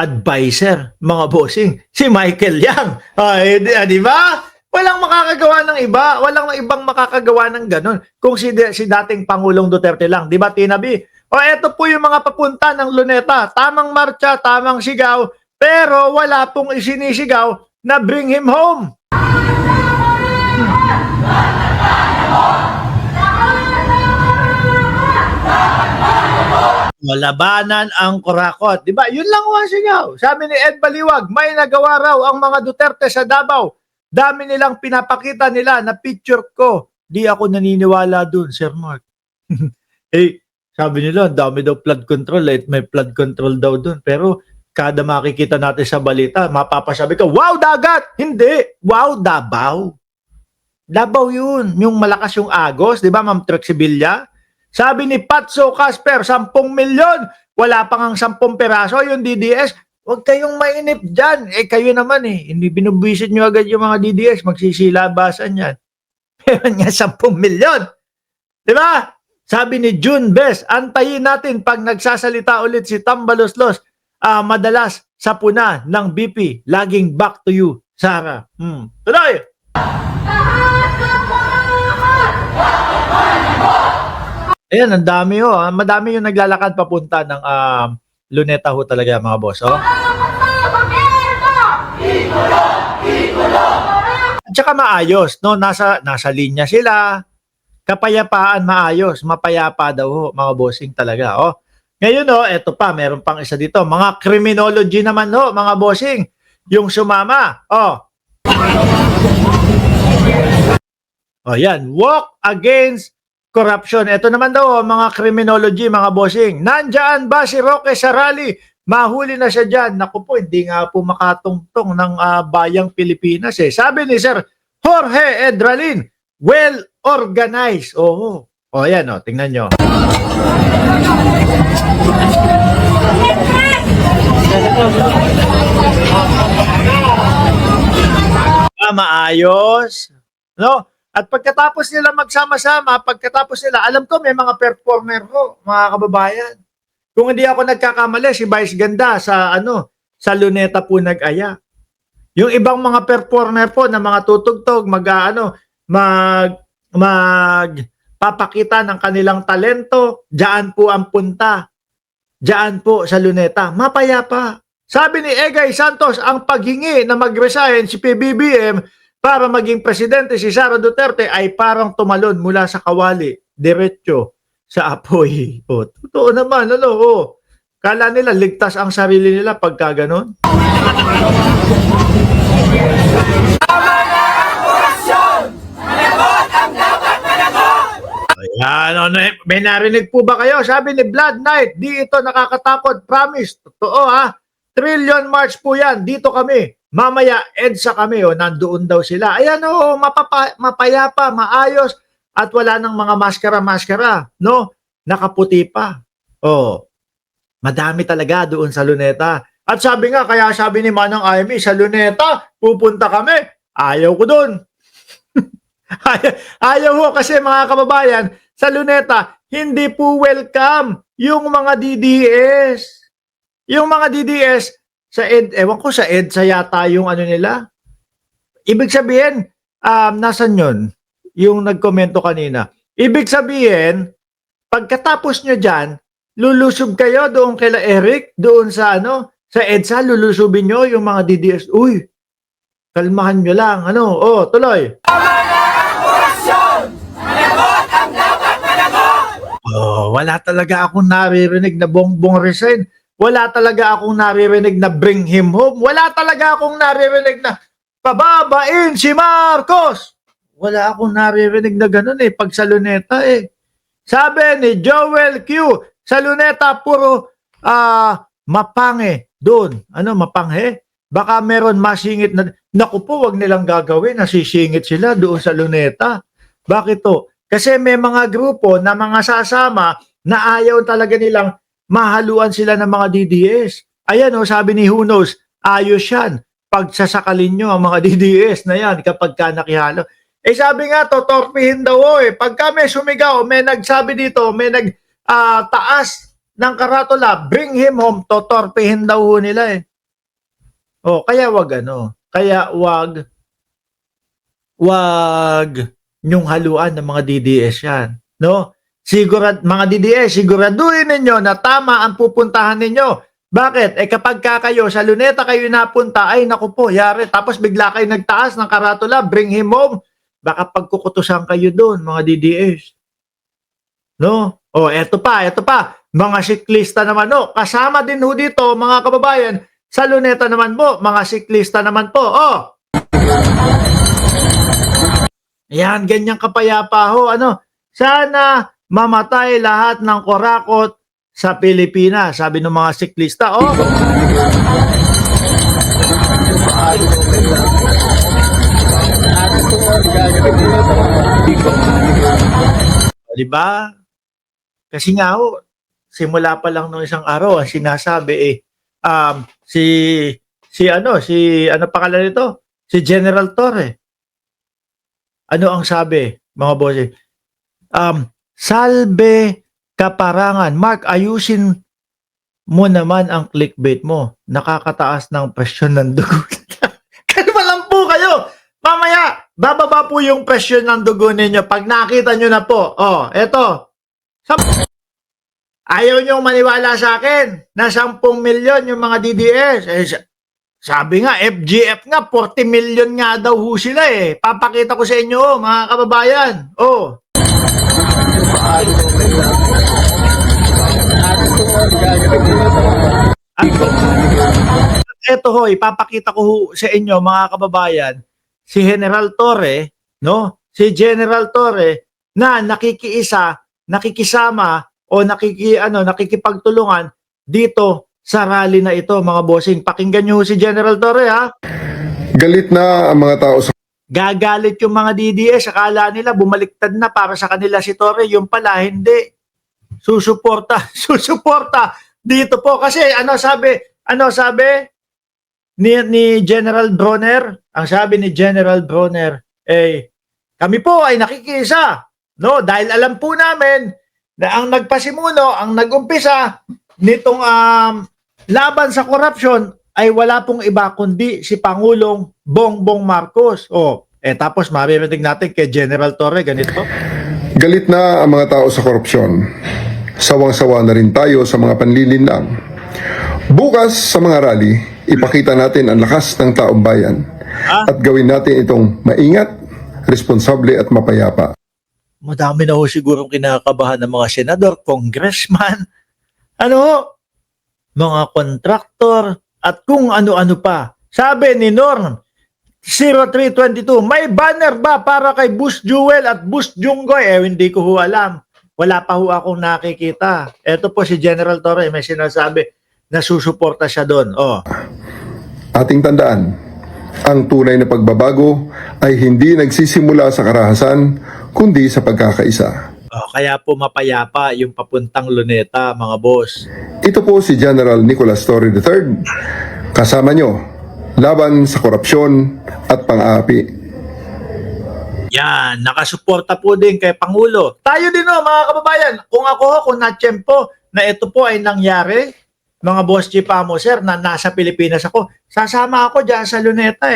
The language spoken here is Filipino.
advisor, mga bossing, si Michael Yang. Ay, di ba? Walang makakagawa ng iba, walang ibang makakagawa ng ganun. Kung si dating Pangulong Duterte lang, di ba, Tina B? O eto po yung mga papunta ng Luneta. Tamang marcha, tamang sigaw, pero wala pong isinisigaw na bring him home. Labanan ang kurakot. Di ba? Yun lang ang sigaw. Sabi ni Ed Baliwag, may nagawa raw ang mga Duterte sa Davao. Dami nilang pinapakita nila na picture ko. Di ako naniniwala dun, Sir Mark. Eh, sabi nila, dami daw flood control. May flood control daw dun. Pero kada makikita natin sa balita, mapapasabi ka, wow, dagat! Hindi. Wow, Davao. Davao yun. Yung malakas yung agos. Di ba, Ma'am Trexibilla? Sabi ni Patso Casper, 10 milyon. Wala pang ang 10 peraso yung DDS. Huwag kayong mainip dyan. Eh kayo naman hindi binubwisit nyo agad yung mga DDS. Magsisilabasan yan. Meron nga 10 milyon. Diba? Sabi ni June Best, antayin natin pag nagsasalita ulit si Tambaloslos. Madalas sa puna ng BP. Laging back to you, Sarah. Tuloy! Ayan, ang dami madami yung naglalakad papunta ng Luneta ho talaga mga boss. At saka maayos, no? Nasa linya sila. Kapayapaan, maayos, mapayapa daw ho, mga bossing talaga. Ngayon eto pa, meron pang isa dito. Mga criminology naman mga bossing. Yung sumama. Yan, walk against corruption. Ito naman daw, mga criminology, mga bossing. Nandyan ba si Roque sa rally? Mahuli na siya dyan. Naku po, hindi nga po makatungtong ng bayang Pilipinas. Sabi ni Sir Jorge Edralin, well organized. Yan, tingnan nyo. Maayos. No? At pagkatapos nila magsama-sama, alam ko may mga performer ko, mga kababayan. Kung hindi ako nagkakamali, si Vice Ganda sa Luneta po nag-aya. Yung ibang mga performer po na mga tutugtog, magpapakita ng kanilang talento, diyan po ang punta. Diyan po sa Luneta. Mapayapa. Sabi ni Egay Santos, ang paghingi na mag-resign si PBBM para maging presidente si Sara Duterte ay parang tumalon mula sa kawali, diretso sa apoy. Totoo naman, Kala nila ligtas ang sarili nila pagka ganon. Ayan, may narinig po ba kayo? Sabi ni Blood Knight, di ito nakakatakot, promise. Totoo Trillion March po yan, dito kami. Mamaya, EDSA kami, nandoon daw sila. Ayan, mapayapa, maayos, at wala nang mga maskara-maskara, nakaputi pa. Madami talaga doon sa Luneta. At sabi nga, kaya sabi ni Manang Amy, sa Luneta, pupunta kami. Ayaw ko doon. Ayaw ho kasi mga kababayan, sa Luneta, hindi po welcome yung mga DDS. Yung mga DDS, sa ewan ko sa EDSA yata yung nila. Ibig sabihin, nasan yun? Yung nagkomento kanina. Ibig sabihin, pagkatapos nyo dyan, lulusob kayo doon kila Eric, doon sa sa EDSA, lulusubin nyo yung mga DDS. Uy, kalmahan nyo lang. Tuloy. Wala talaga akong naririnig na Bongbong resign. Wala talaga akong naririnig na bring him home. Wala talaga akong naririnig na pababain si Marcos. Wala akong naririnig na ganun pag sa Luneta Sabi ni Joel Q, sa Luneta puro mapange doon. Mapanghe? Baka meron masingit na, naku po, wag nilang gagawin, nasisingit sila doon sa Luneta. Bakit to? Kasi may mga grupo na mga sasama na ayaw talaga nilang mahaluan sila ng mga DDS. Ayan sabi ni Who Knows, ayos yan. Pagsasakalin nyo ang mga DDS na yan kapag ka nakihalo. Sabi nga, totorpihin daw Pagka may sumigaw, may nagsabi dito, may taas ng karatula, bring him home, totorpihin daw nila Oh, kaya wag niyong haluan ng mga DDS yan, no? Mga DDS, siguraduhin ninyo na tama ang pupuntahan ninyo. Bakit? Kapag kayo sa Luneta kayo napunta, ay naku po, yari. Tapos bigla kayo nagtaas ng karatula, bring him home. Baka pagkukutusan kayo doon, mga DDS. No? Oh, eto pa. Mga siklista naman, no? Kasama din ho dito, mga kababayan, sa Luneta naman po, mga siklista naman po. Oh, yan, ganyang kapayapa ho. Sana mamatay lahat ng korakot sa Pilipinas, sabi ng mga siklista. Oh, di ba? Kasi nga ho, simula pa lang nung isang araw, ang sinasabi si ano pangalan nito? Si General Torre. Ano ang sabi, mga boss? Salve kaparangan. Mark, ayusin mo naman ang clickbait mo. Nakakataas ng presyon ng dugo. Kalma lang po kayo. Mamaya, bababa po yung presyon ng dugo ninyo pag nakita nyo na po. Oh, eto. Ayaw nyo maniwala sa akin na 10 milyon yung mga DDS. Sabi nga, FGF nga, 40 million nga daw ho sila eh. Papakita ko sa inyo, mga kababayan. Oh. Ito ho, ipapakita ko ho sa inyo, mga kababayan, si General Torre, no? Si General Torre na nakikisama o nakikipagtulungan dito sa rally na ito, mga bossing. Pakinggan nyo si General Torre, ha? Galit na ang mga tao sa Gagalit yung mga DDS, akala nila bumaliktad na para sa kanila si Torre, yung pala hindi. Susuporta dito po kasi ano sabi ni General Bronner, ang sabi ni General Bronner, kami po ay nakikisa, no? Dahil alam po namin na ang nagpasimuno, ang nagumpisa nitong laban sa korupsyon ay wala pong iba kundi si Pangulong Bongbong Marcos. Tapos maririnig natin kay General Torre ganito. galit na ang mga tao sa korupsyon. Sawang-sawa na rin tayo sa mga panlilinlang. Bukas sa mga rally, ipakita natin ang lakas ng taong bayan at gawin natin itong maingat, responsable at mapayapa. Madami na ho sigurong kinakabahan ng mga senador, congressman, mga kontraktor, at kung ano-ano pa. Sabi ni Norm 0322, may banner ba para kay Bus Jewel at Bus Junggoy? Hindi ko ho alam. Wala pa ho akong nakikita. Ito po si General Torre, may sinasabi na susuporta siya doon. Ating tandaan, ang tunay na pagbabago ay hindi nagsisimula sa karahasan, kundi sa pagkakaisa. Kaya po mapayapa yung papuntang Luneta, mga boss. Ito po si General Nicolas Torre III, kasama nyo, laban sa korupsyon at pang-aapi. Yan, nakasuporta po din kay Pangulo. Tayo din mga kababayan, kung natsyempo na ito po ay nangyari, mga boss Chipamo, sir, na nasa Pilipinas ako, sasama ako dyan sa Luneta